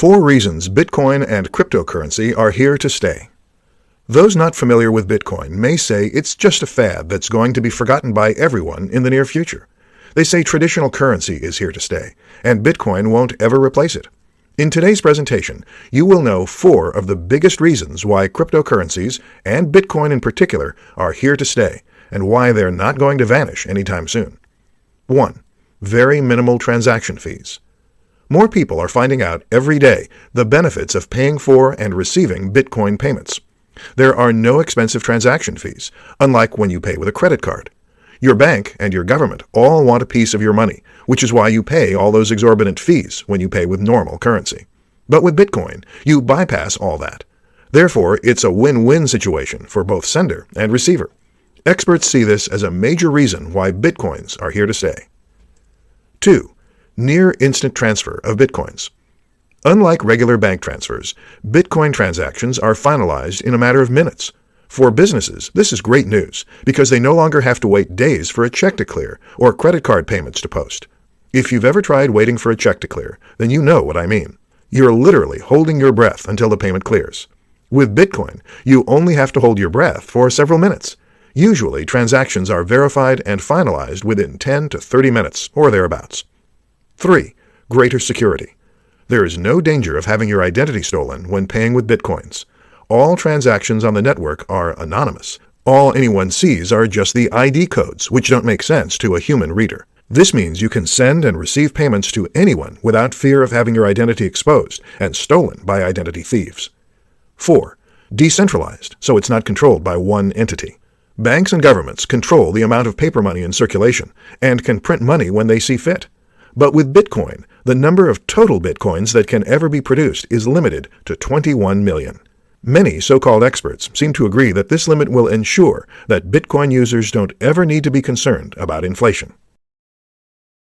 4 reasons Bitcoin and cryptocurrency are here to stay. Those not familiar with Bitcoin may say it's just a fad that's going to be forgotten by everyone in the near future. They say traditional currency is here to stay, and Bitcoin won't ever replace it. In today's presentation, you will know 4 of the biggest reasons why cryptocurrencies, and Bitcoin in particular, are here to stay, and why they're not going to vanish anytime soon. 1. Very minimal transaction fees. More people are finding out every day the benefits of paying for and receiving Bitcoin payments. There are no expensive transaction fees, unlike when you pay with a credit card. Your bank and your government all want a piece of your money, which is why you pay all those exorbitant fees when you pay with normal currency. But with Bitcoin, you bypass all that. Therefore, it's a win-win situation for both sender and receiver. Experts see this as a major reason why Bitcoins are here to stay. 2. Near instant transfer of Bitcoins. Unlike regular bank transfers, Bitcoin transactions are finalized in a matter of minutes. For businesses, this is great news because they no longer have to wait days for a check to clear or credit card payments to post. If you've ever tried waiting for a check to clear, then you know what I mean. You're literally holding your breath until the payment clears. With Bitcoin, you only have to hold your breath for several minutes. Usually, transactions are verified and finalized within 10 to 30 minutes or thereabouts. 3. Greater security. There is no danger of having your identity stolen when paying with Bitcoins. All transactions on the network are anonymous. All anyone sees are just the ID codes, which don't make sense to a human reader. This means you can send and receive payments to anyone without fear of having your identity exposed and stolen by identity thieves. 4. Decentralized, so it's not controlled by one entity. Banks and governments control the amount of paper money in circulation and can print money when they see fit. But with Bitcoin, the number of total Bitcoins that can ever be produced is limited to 21 million. Many so-called experts seem to agree that this limit will ensure that Bitcoin users don't ever need to be concerned about inflation.